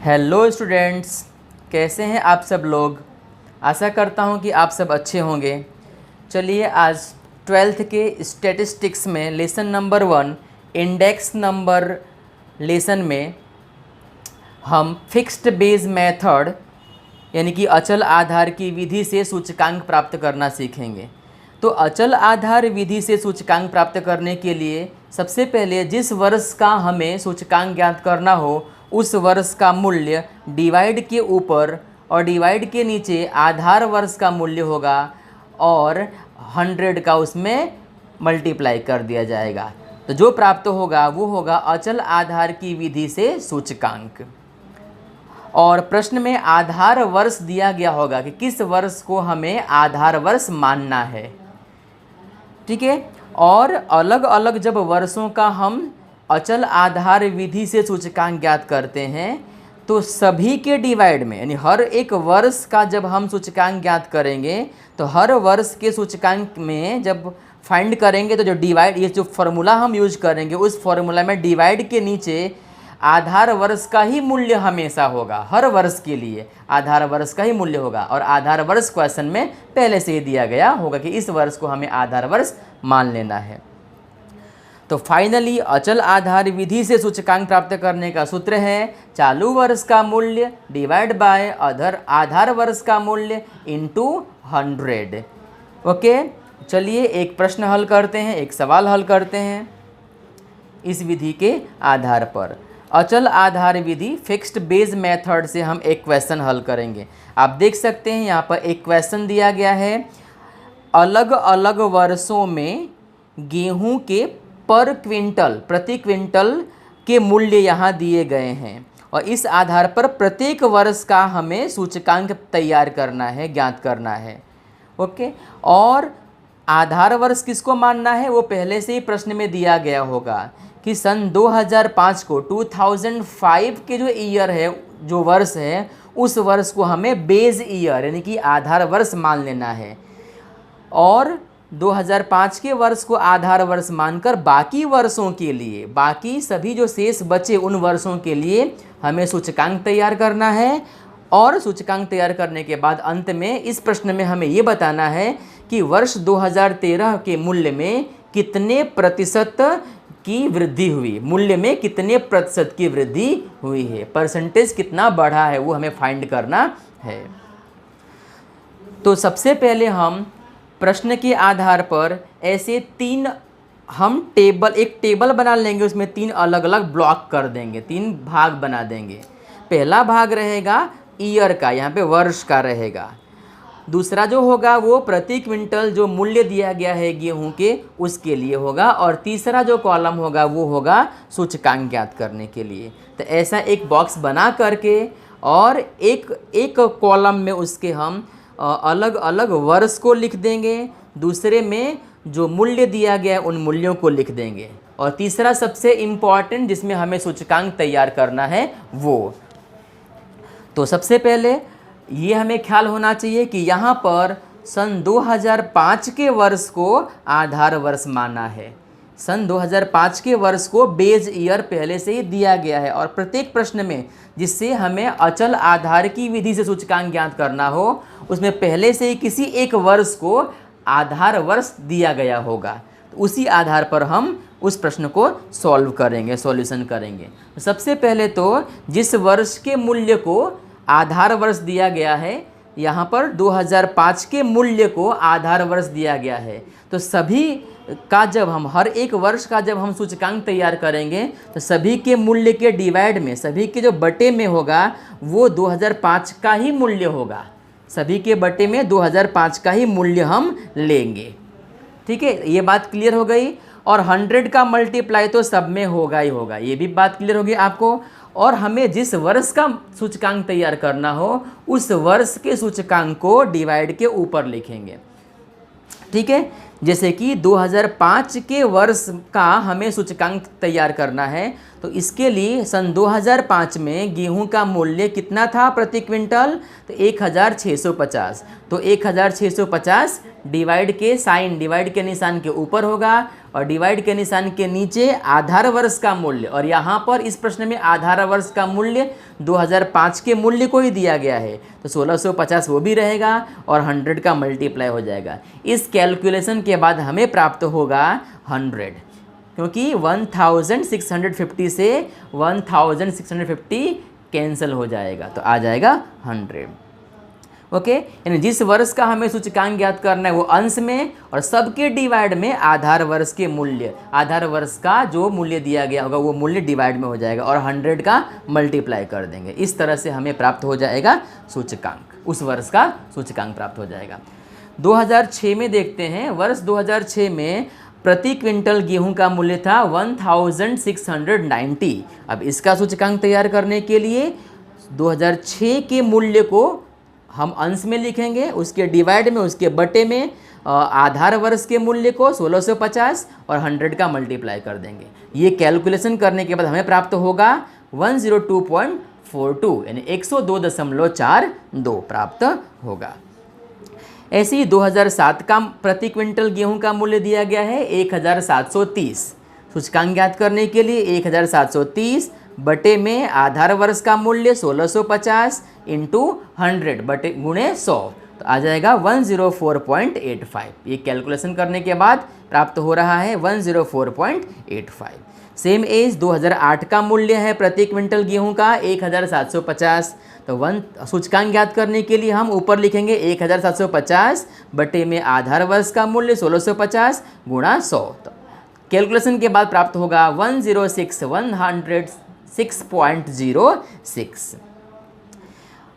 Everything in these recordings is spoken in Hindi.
हेलो स्टूडेंट्स, कैसे हैं आप सब लोग। आशा करता हूं कि आप सब अच्छे होंगे। चलिए आज 12th के स्टैटिस्टिक्स में lesson number 1 index number lesson में हम फिक्स्ड बेस मेथड यानी कि अचल आधार की विधि से सूचकांक प्राप्त करना सीखेंगे। तो अचल आधार विधि से सूचकांक प्राप्त करने के लिए सबसे पहले जिस वर्ष का हमें सूचकांक ज्ञात करना हो उस वर्ष का मूल्य डिवाइड के ऊपर और डिवाइड के नीचे आधार वर्ष का मूल्य होगा और 100 का उसमें मल्टीप्लाई कर दिया जाएगा। तो जो प्राप्त होगा वो होगा अचल आधार की विधि से सूचकांक। और प्रश्न में आधार वर्ष दिया गया होगा कि किस वर्ष को हमें आधार वर्ष मानना है। ठीक है। और अलग अलग जब वर्षों का हम अचल आधार विधि से सूचकांक ज्ञात करते हैं तो सभी के डिवाइड में यानी हर एक वर्ष का जब हम सूचकांक ज्ञात करेंगे तो हर वर्ष के सूचकांक में जब फाइंड करेंगे तो जो डिवाइड ये जो फॉर्मूला हम यूज करेंगे उस फॉर्मूला में डिवाइड के नीचे आधार वर्ष का ही मूल्य हमेशा होगा। हर वर्ष के लिए आधार वर्ष का ही मूल्य होगा और आधार वर्ष क्वेश्चन में पहले से ही दिया गया होगा कि इस वर्ष को हमें आधार वर्ष मान लेना है। तो फाइनली अचल आधार विधि से सूचकांक प्राप्त करने का सूत्र है चालू वर्ष का मूल्य डिवाइड बाय आधार वर्ष का मूल्य इंटू 100। ओके, चलिए एक प्रश्न हल करते हैं, एक सवाल हल करते हैं इस विधि के आधार पर। अचल आधार विधि फिक्स्ड बेस मेथड से हम एक क्वेश्चन हल करेंगे। आप देख सकते हैं यहाँ पर एक क्वेश्चन दिया गया है, अलग अलग वर्षों में गेहूं के पर क्विंटल प्रति क्विंटल के मूल्य यहाँ दिए गए हैं और इस आधार पर प्रत्येक वर्ष का हमें सूचकांक तैयार करना है, ज्ञात करना है। ओके, और आधार वर्ष किसको मानना है वो पहले से ही प्रश्न में दिया गया होगा कि सन 2005 को 2005 के जो ईयर है, जो वर्ष है, उस वर्ष को हमें बेस ईयर यानी कि आधार वर्ष मान लेना है और 2005 के वर्ष को आधार वर्ष मानकर बाकी वर्षों के लिए, बाकी सभी जो शेष बचे उन वर्षों के लिए हमें सूचकांक तैयार करना है। और सूचकांक तैयार करने के बाद अंत में इस प्रश्न में हमें ये बताना है कि वर्ष 2013 के मूल्य में कितने प्रतिशत की वृद्धि हुई, मूल्य में कितने प्रतिशत की वृद्धि हुई है, परसेंटेज कितना बढ़ा है वो हमें फाइंड करना है। तो सबसे पहले हम प्रश्न के आधार पर ऐसे एक टेबल बना लेंगे, उसमें 3 अलग अलग ब्लॉक कर देंगे, 3 भाग बना देंगे। पहला भाग रहेगा ईयर का, यहाँ पे वर्ष का रहेगा। दूसरा जो होगा वो प्रति क्विंटल जो मूल्य दिया गया है गेहूं के उसके लिए होगा और तीसरा जो कॉलम होगा वो होगा सूचकांक ज्ञात करने के लिए। तो ऐसा एक बॉक्स बना करके और एक कॉलम में उसके हम अलग अलग वर्ष को लिख देंगे, दूसरे में जो मूल्य दिया गया है उन मूल्यों को लिख देंगे और तीसरा सबसे इम्पॉर्टेंट जिसमें हमें सूचकांक तैयार करना है वो। तो सबसे पहले ये हमें ख्याल होना चाहिए कि यहाँ पर सन 2005 के वर्ष को आधार वर्ष माना है। सन 2005 के वर्ष को बेस ईयर पहले से ही दिया गया है और प्रत्येक प्रश्न में जिससे हमें अचल आधार की विधि से सूचकांक ज्ञात करना हो उसमें पहले से ही किसी एक वर्ष को आधार वर्ष दिया गया होगा। तो उसी आधार पर हम उस प्रश्न को सॉल्व करेंगे, सॉल्यूशन करेंगे। सबसे पहले तो जिस वर्ष के मूल्य को आधार वर्ष दिया गया है, यहाँ पर 2005 के मूल्य को आधार वर्ष दिया गया है, तो सभी का जब हम हर एक वर्ष का जब हम सूचकांक तैयार करेंगे तो सभी के मूल्य के डिवाइड में, सभी के जो बटे में होगा वो 2005 का ही मूल्य होगा। सभी के बटे में 2005 का ही मूल्य हम लेंगे। ठीक है, ये बात क्लियर हो गई। और 100 का मल्टीप्लाई तो सब में होगा ही होगा, ये भी बात क्लियर होगी आपको। और हमें जिस वर्ष का सूचकांक तैयार करना हो उस वर्ष के सूचकांक को डिवाइड के ऊपर लिखेंगे। ठीक है, जैसे कि 2005 के वर्ष का हमें सूचकांक तैयार करना है, तो इसके लिए सन 2005 में गेहूं का मूल्य कितना था प्रति क्विंटल, तो 1650। तो 1650 डिवाइड के निशान के ऊपर होगा और डिवाइड के निशान के नीचे आधार वर्ष का मूल्य, और यहाँ पर इस प्रश्न में आधार वर्ष का मूल्य 2005 के मूल्य को ही दिया गया है, तो 1650 वो भी रहेगा और 100 का मल्टीप्लाई हो जाएगा। इस कैलकुलेशन के बाद हमें प्राप्त होगा 100, क्योंकि 1650 से 1650 कैंसिल हो जाएगा, तो आ जाएगा 100। ओके, यानी जिस वर्ष का हमें सूचकांक ज्ञात करना है वो अंश में और सबके डिवाइड में आधार वर्ष के मूल्य, आधार वर्ष का जो मूल्य दिया गया होगा वो मूल्य डिवाइड में हो जाएगा और 100 का मल्टीप्लाई कर देंगे। इस तरह से हमें प्राप्त हो जाएगा सूचकांक, उस वर्ष का सूचकांक प्राप्त हो जाएगा। 2006 में देखते हैं, वर्ष 2006 में प्रति क्विंटल गेहूं का मूल्य था 1690। अब इसका सूचकांक तैयार करने के लिए 2006 के मूल्य को हम अंश में लिखेंगे, उसके डिवाइड में, उसके बटे में आधार वर्ष के मूल्य को 1650 और 100 का मल्टीप्लाई कर देंगे। ये कैलकुलेशन करने के बाद हमें प्राप्त होगा 102.42, यानी 102.42 प्राप्त होगा। ऐसे ही 2007 का प्रति क्विंटल गेहूं का मूल्य दिया गया है 1730। सूचकांक ज्ञात करने के लिए 1730 बटे में आधार वर्ष का मूल्य 1650 इंटू 100 बटे गुणे 100, तो आ जाएगा 104.85। ये कैलकुलेशन करने के बाद प्राप्त हो रहा है 104.85। सेम एज 2008 का मूल्य है प्रति क्विंटल गेहूं का 1750। तो सूचकांक ज्ञात करने के लिए हम ऊपर लिखेंगे 1750 बटे में आधार वर्ष का मूल्य 1650 गुणा 100। तो कैलकुलेशन के बाद प्राप्त होगा 106.06।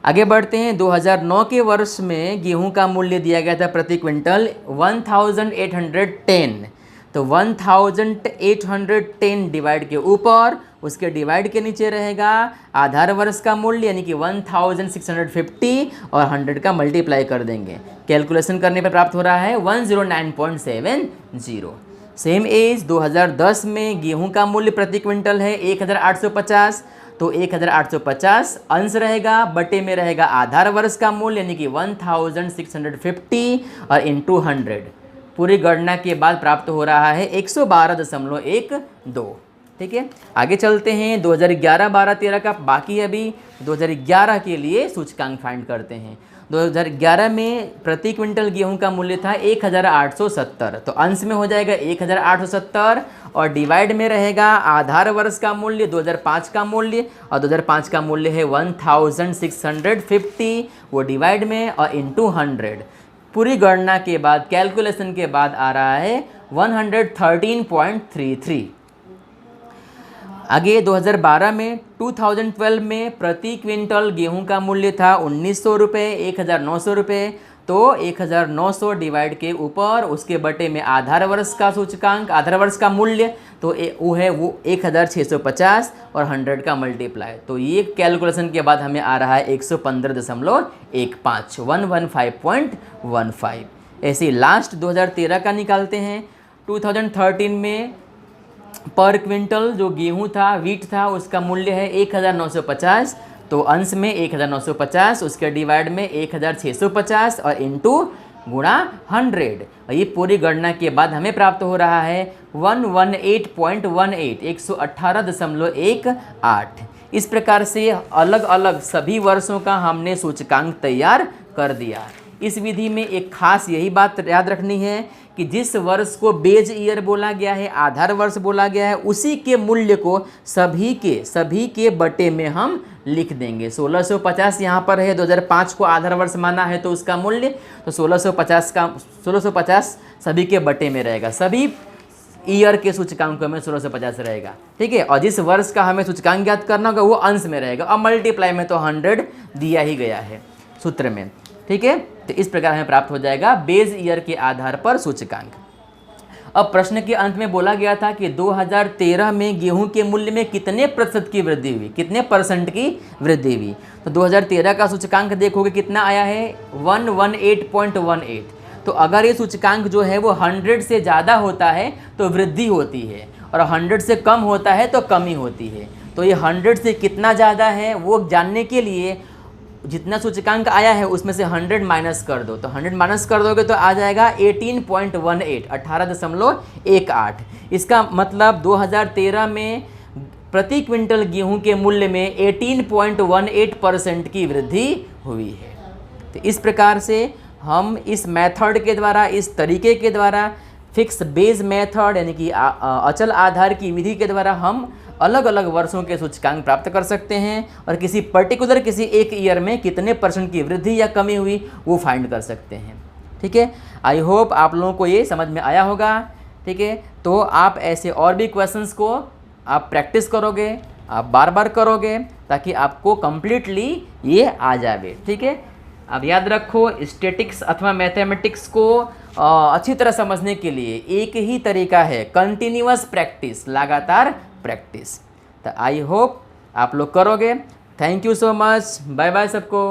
आगे बढ़ते हैं। 2009 के वर्ष में गेहूं का मूल्य दिया गया था प्रति क्विंटल 1810। तो 1810 डिवाइड के ऊपर, उसके डिवाइड के नीचे रहेगा आधार वर्ष का मूल्य यानी कि 1650 और 100 का मल्टीप्लाई कर देंगे। कैलकुलेशन करने पर प्राप्त हो रहा है 109.70। सेम एज 2010 में गेहूं का मूल्य प्रति क्विंटल है 1850। तो 1850 अंश रहेगा, बटे में रहेगा आधार वर्ष का मूल्य यानी कि 1650 और इंटू 100। पूरी गणना के बाद प्राप्त हो रहा है 112.12। ठीक है, आगे चलते हैं। 2011, 12, 13 का बाकी अभी 2011 के लिए सूचकांक फाइंड करते हैं। 2011 में प्रति क्विंटल गेहूं का मूल्य था 1870। तो अंश में हो जाएगा 1870 और डिवाइड में रहेगा आधार वर्ष का मूल्य 2005 का मूल्य, और 2005 का मूल्य है 1650, वो डिवाइड में और इंटू 100। पूरी गणना के बाद, कैलकुलेशन के बाद आ रहा है 113.33। आगे 2012 में 2012 में प्रति क्विंटल गेहूं का मूल्य था 1900 रुपये, 1900 रुपये। तो 1900 डिवाइड के ऊपर, उसके बटे में आधार वर्ष का सूचकांक, आधार वर्ष का मूल्य, तो वो है 1650 और 100 का मल्टीप्लाई। तो ये कैलकुलेशन के बाद हमें आ रहा है 115.15, 115.15। ऐसे लास्ट 2013 का निकालते हैं। 2013 में पर क्विंटल जो गेहूं था, वीट था, उसका मूल्य है 1950। तो अंश में 1950, उसके डिवाइड में 1650 और इंटू गुणा 100। और ये पूरी गणना के बाद हमें प्राप्त हो रहा है 118.18, 118.18। इस प्रकार से अलग अलग सभी वर्षों का हमने सूचकांक तैयार कर दिया। इस विधि में एक खास यही बात याद रखनी है कि जिस वर्ष को बेज ईयर बोला गया है, आधार वर्ष बोला गया है, उसी के मूल्य को सभी के बटे में हम लिख देंगे। 1650 यहाँ पर है, 2005 को आधार वर्ष माना है तो उसका मूल्य, तो 1650 सभी के बटे में रहेगा। सभी ईयर के सूचकांकों में 1650 रहेगा। ठीक है, और जिस वर्ष का हमें सूचकांक ज्ञात करना होगा वो अंश में रहेगा, और मल्टीप्लाई में तो 100 दिया ही गया है सूत्र में। ठीक है, तो इस प्रकार हमें प्राप्त हो जाएगा बेज ईयर के आधार पर सूचकांक। अब प्रश्न के अंत में बोला गया था कि 2013 में गेहूं के मूल्य में कितने प्रतिशत की वृद्धि हुई, कितने परसेंट की वृद्धि हुई। तो 2013 का सूचकांक देखोगे कितना आया है 118.18। तो अगर ये सूचकांक जो है वो 100 से ज़्यादा होता है तो वृद्धि होती है, और 100 से कम होता है तो कमी होती है। तो ये 100 से कितना ज़्यादा है वो जानने के लिए जितना सूचकांक आया है उसमें से 100 माइनस कर दो। तो 100 माइनस कर दोगे तो आ जाएगा 18.18, 18.18। इसका मतलब 2013 में प्रति क्विंटल गेहूं के मूल्य में 18.18% की वृद्धि हुई है। तो इस प्रकार से हम इस मेथड के द्वारा, इस तरीके के द्वारा, फिक्स बेस मेथड यानी कि अचल आधार की विधि के द्वारा हम अलग अलग वर्षों के सूचकांक प्राप्त कर सकते हैं और किसी पर्टिकुलर किसी एक ईयर में कितने % की वृद्धि या कमी हुई वो फाइंड कर सकते हैं। ठीक है, आई होप आप लोगों को ये समझ में आया होगा। ठीक है, तो आप ऐसे और भी क्वेश्चंस को आप प्रैक्टिस करोगे, आप बार बार करोगे ताकि आपको कंप्लीटली ये आ जाए। ठीक है, अब याद रखो स्टैटिक्स अथवा मैथमेटिक्स को अच्छी तरह समझने के लिए एक ही तरीका है, कंटिन्यूअस प्रैक्टिस, लगातार प्रैक्टिस। तो आई होप आप लोग करोगे। Thank you so much, bye bye सबको।